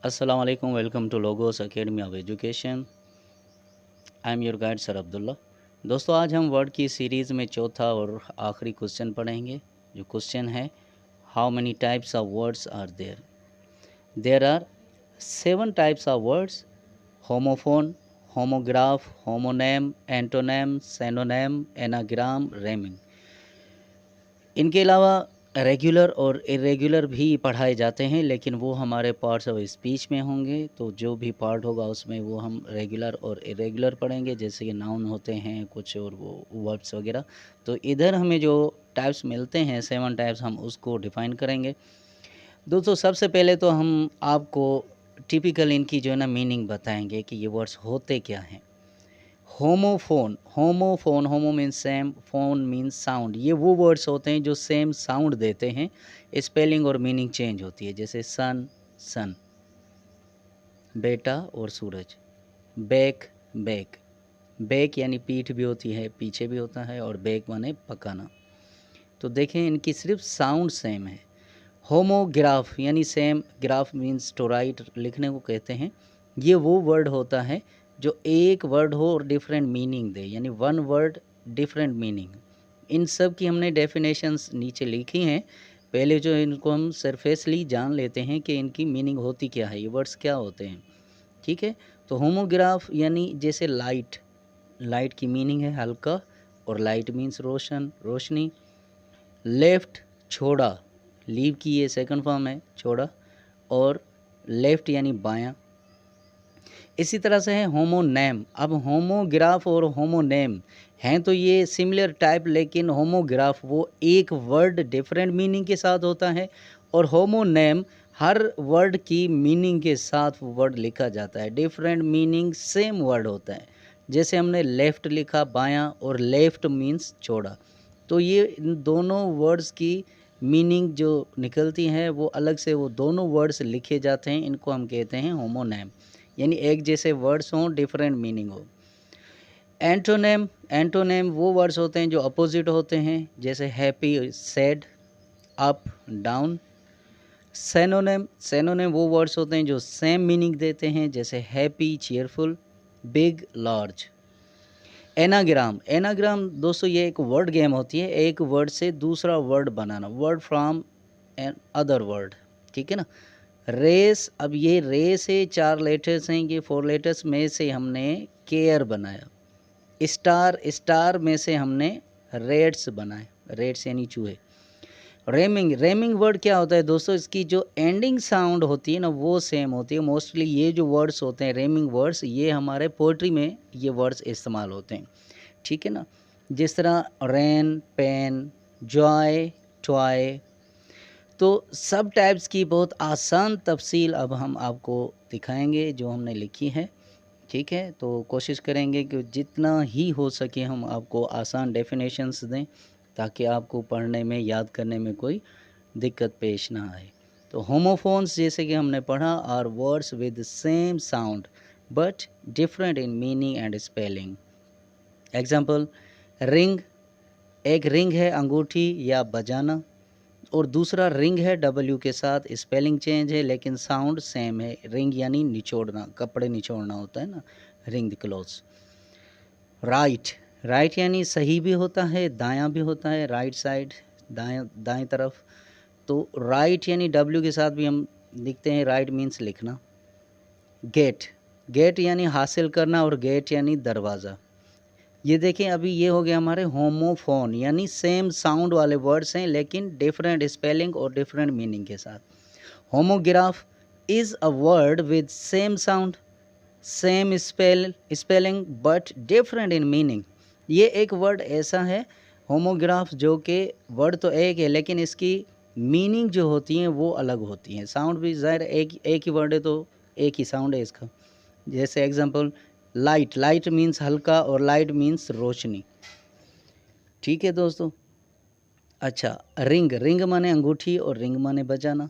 अस्सलाम वालेकुम, welcome to Logos academy of education. I am your guide sir Abdullah. दोस्तों, आज हम वर्ड की सीरीज़ में चौथा और आखिरी क्वेश्चन पढ़ेंगे। जो क्वेश्चन है, how many types of words are there? There are 7 types of words: homophone, homograph, homonym, antonym, synonym, anagram, rhyming. इनके अलावा रेगुलर और इरेगुलर भी पढ़ाए जाते हैं, लेकिन वो हमारे पार्ट्स ऑफ स्पीच में होंगे। तो जो भी पार्ट होगा उसमें वो हम रेगुलर और इरेगुलर पढ़ेंगे, जैसे कि नाउन होते हैं कुछ और वो वर्ब्स वगैरह। तो इधर हमें जो टाइप्स मिलते हैं 7 टाइप्स, हम उसको डिफ़ाइन करेंगे। दोस्तों, सबसे पहले तो हम आपको टिपिकल इनकी जो है ना मीनिंग बताएंगे कि ये वर्ड्स होते क्या हैं। होमोफोन, होमोफोन, होमो means same, phone means sound. ये वो वर्ड्स होते हैं जो सेम साउंड देते हैं, स्पेलिंग और मीनिंग चेंज होती है। जैसे सन, सन, बेटा और सूरज, बैक, बैक। बैक यानी पीठ भी होती है, पीछे भी होता है, और बैक माने पकाना। तो देखें, इनकी सिर्फ साउंड सेम है। होमोग्राफ यानी same, graph means to write, लिखने को कहते हैं। ये वो वर्ड होता है जो एक वर्ड हो और डिफरेंट मीनिंग दे, यानी वन वर्ड डिफरेंट मीनिंग। इन सब की हमने डेफिनेशंस नीचे लिखी हैं। पहले जो इनको हम सरफेसली जान लेते हैं कि इनकी मीनिंग होती क्या है, ये वर्ड्स क्या होते हैं। ठीक है, तो होमोग्राफ यानी जैसे लाइट, लाइट की मीनिंग है हल्का, और लाइट मीन्स रोशन, रोशनी। लेफ्ट, छोड़ा, लीव की ये सेकंड फॉर्म है, छोड़ा, और लेफ्ट यानी बायां। इसी तरह से है होमोनेम। अब होमोग्राफ और होमोनेम हैं तो ये सिमिलर टाइप, लेकिन होमोग्राफ वो एक वर्ड डिफरेंट मीनिंग के साथ होता है, और होमोनेम हर वर्ड की मीनिंग के साथ वो वर्ड लिखा जाता है। डिफरेंट मीनिंग सेम वर्ड होता है। जैसे हमने लेफ़्ट लिखा बायां, और लेफ़्ट मीन्स छोड़ा। तो ये इन दोनों वर्ड्स की मीनिंग जो निकलती है वो अलग से, वो दोनों वर्ड्स लिखे जाते हैं। इनको हम कहते हैं होमोनेम, यानी एक जैसे वर्ड्स हों, डिफरेंट मीनिंग हो। एंटोनेम, एंटोनेम वो वर्ड्स होते हैं जो अपोजिट होते हैं, जैसे हैप्पी, सैड, अप, डाउन। सेनोनेम, सेनोनेम वो वर्ड्स होते हैं जो सेम मीनिंग देते हैं, जैसे happy, cheerful, big, large. Anagram, anagram दोस्तों ये एक वर्ड गेम होती है, एक वर्ड से दूसरा वर्ड बनाना, word from another word. ठीक है ना। रेस, अब ये रेस है, 4 लेटर्स हैं, ये 4 लेटर्स में से हमने केयर बनाया। स्टार, स्टार में से हमने रेड्स बनाए, रेड्स यानी चूहे। रेमिंग, रेमिंग वर्ड क्या होता है दोस्तों, इसकी जो एंडिंग साउंड होती है ना वो सेम होती है। मोस्टली ये जो वर्ड्स होते हैं रेमिंग वर्ड्स, ये हमारे पोइट्री में ये वर्ड्स इस्तेमाल होते हैं। ठीक है ना। जिस तरह रेन, पेन, जॉय, टॉय। तो सब टाइप्स की बहुत आसान तफसील अब हम आपको दिखाएंगे जो हमने लिखी है। ठीक है, तो कोशिश करेंगे कि जितना ही हो सके हम आपको आसान डेफिनेशंस दें, ताकि आपको पढ़ने में, याद करने में कोई दिक्कत पेश ना आए। तो होमोफोन्स, जैसे कि हमने पढ़ा, are words with same sound but different in meaning and spelling. Example, ring, एक रिंग है अंगूठी या बजाना, और दूसरा रिंग है डब्ल्यू के साथ, स्पेलिंग चेंज है लेकिन साउंड सेम है। रिंग यानी निचोड़ना, कपड़े निचोड़ना होता है ना, ring the clothes. Right, right यानी सही भी होता है, दायां भी होता है, राइट साइड, दाएं, दाएं तरफ। तो राइट यानी डब्ल्यू के साथ भी हम लिखते हैं, राइट मीन्स लिखना। गेट, गेट यानी हासिल करना, और गेट यानी दरवाज़ा। ये देखें, अभी ये हो गया हमारे होमोफोन, यानी सेम साउंड वाले वर्ड्स हैं लेकिन डिफरेंट स्पेलिंग और डिफरेंट मीनिंग के साथ। Homograph is a word with same sound, same spelling but different in meaning. ये एक वर्ड ऐसा है होमोग्राफ, जो कि वर्ड तो एक है लेकिन इसकी मीनिंग जो होती हैं वो अलग होती हैं। साउंड भी ज़ाहिर एक ही वर्ड है तो एक ही साउंड है इसका। जैसे एग्जांपल, लाइट, लाइट मीन्स हल्का, और लाइट मीन्स रोशनी। ठीक है दोस्तों। अच्छा, रिंग, रिंग माने अंगूठी, और रिंग माने बजाना।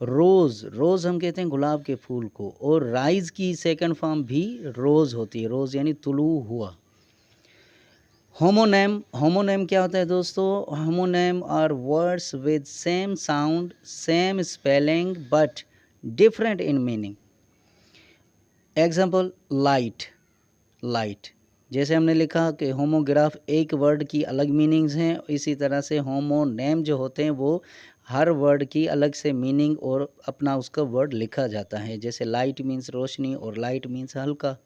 रोज़, रोज़ हम कहते हैं गुलाब के फूल को, और राइज की सेकंड फॉर्म भी रोज़ होती है, रोज़ यानी तुलू हुआ। होमोनेम, होमोनेम क्या होता है दोस्तों, homonym are words with same sound, same spelling but different in meaning. Example light, light जैसे हमने लिखा कि होमोग्राफ एक वर्ड की अलग मीनिंग्स हैं, इसी तरह से होमोनेम जो होते हैं वो हर वर्ड की अलग से मीनिंग और अपना उसका वर्ड लिखा जाता है। जैसे लाइट मीन्स रोशनी और लाइट मीन्स हल्का।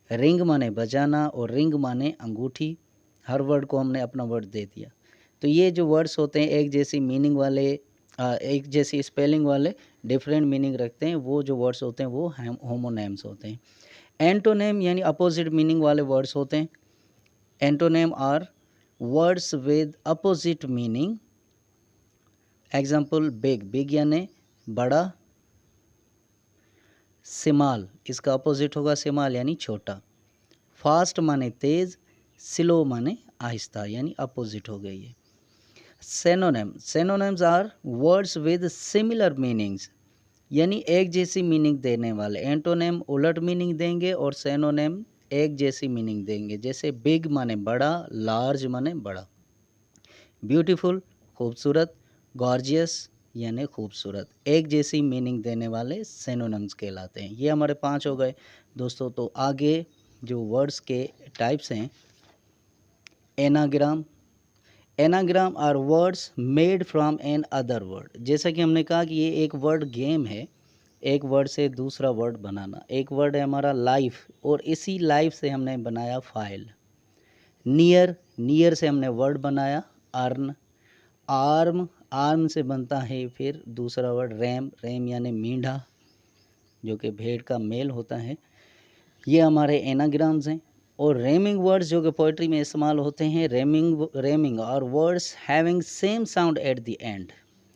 रिंग माने बजाना और रिंग माने अंगूठी। हर वर्ड को हमने अपना वर्ड दे दिया। तो ये जो वर्ड्स होते हैं एक जैसी मीनिंग वाले, एक जैसी स्पेलिंग वाले डिफरेंट मीनिंग रखते हैं, वो जो वर्ड्स होते हैं वो होमोनेम्स होते हैं। एंटोनेम यानी अपोजिट मीनिंग वाले वर्ड्स होते हैं। Antonym are words with opposite meaning. Example big, big यानी बड़ा। सिमाल, इसका अपोजिट होगा सिमाल यानी छोटा। फास्ट माने तेज़, स्लो माने आहिस्ता यानी अपोजिट हो गई है। Synonym, synonyms are words with similar meanings यानी एक जैसी मीनिंग देने वाले। एंटोनेम उलट मीनिंग देंगे और सेनोनेम एक जैसी मीनिंग देंगे। जैसे बिग माने बड़ा, लार्ज माने बड़ा। ब्यूटीफुल खूबसूरत, गॉर्जियस यानी खूबसूरत, एक जैसी मीनिंग देने वाले सिनोनिम्स कहलाते हैं। ये हमारे 5 हो गए दोस्तों। तो आगे जो वर्ड्स के टाइप्स हैं, anagram, anagram are words made from another word. जैसा कि हमने कहा कि ये एक वर्ड गेम है, एक वर्ड से दूसरा वर्ड बनाना। एक वर्ड है हमारा लाइफ और इसी लाइफ से हमने बनाया फाइल। नियर, नियर से हमने वर्ड बनाया अर्न। आर्म, आर्म से बनता है फिर दूसरा वर्ड रैम, रैम यानी मींढा जो कि भेड़ का मेल होता है। ये हमारे एनाग्राम्स हैं। और रेमिंग वर्ड्स जो कि पोइट्री में इस्तेमाल होते हैं, रेमिंग और words having same sound at the end,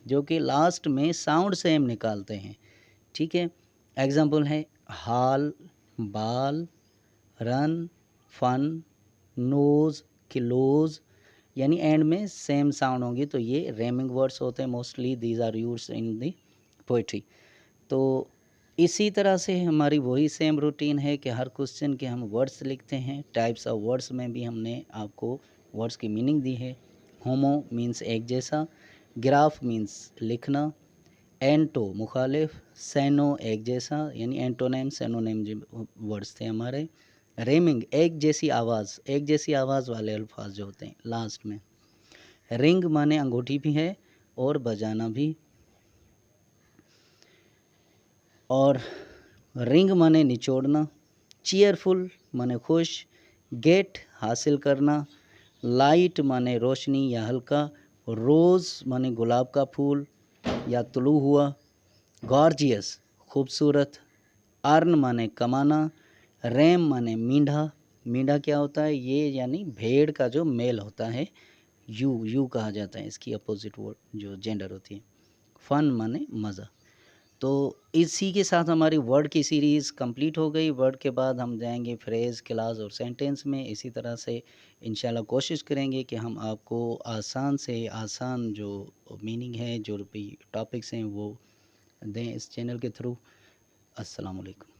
जो कि लास्ट में साउंड सेम निकालते हैं। ठीक है, एग्जाम्पल है hall, ball, run, fun, nose, close यानी एंड में सेम साउंड होंगी, तो ये रेमिंग वर्ड्स होते हैं। Mostly these are used in the poetry. तो इसी तरह से हमारी वही सेम रूटीन है कि हर क्वेश्चन के हम वर्ड्स लिखते हैं। टाइप्स ऑफ वर्ड्स में भी हमने आपको वर्ड्स की मीनिंग दी है। होमो मीन्स एक जैसा, ग्राफ मीन्स लिखना, एंटो मुखालिफ, सेनो एक जैसा यानी एंटोनेम सेनोनेम जो वर्ड्स थे हमारे। रेमिंग एक जैसी आवाज़, एक जैसी आवाज़ वाले अल्फाज जो होते हैं लास्ट में। रिंग माने अंगूठी भी है और बजाना भी। और रिंग माने निचोड़ना। चीयरफुल माने खुश। गेट हासिल करना। लाइट माने रोशनी या हल्का। रोज़ माने गुलाब का फूल या तुलू हुआ। गॉर्जियस खूबसूरत। अर्न माने कमाना। रैम माने मींढा, मींढा क्या होता है, ये यानी भेड़ का जो मेल होता है, यू कहा जाता है इसकी अपोजिट वर्ड जो जेंडर होती है। फन माने मज़ा। तो इसी के साथ हमारी वर्ड की सीरीज़ कंप्लीट हो गई। वर्ड के बाद हम जाएंगे फ्रेज़, क्लास और सेंटेंस में। इसी तरह से इंशाल्लाह कोशिश करेंगे कि हम आपको आसान से आसान जो मीनिंग है, जो भी टॉपिक्स हैं वो दें इस चैनल के थ्रू। अस्सलाम वालेकुम।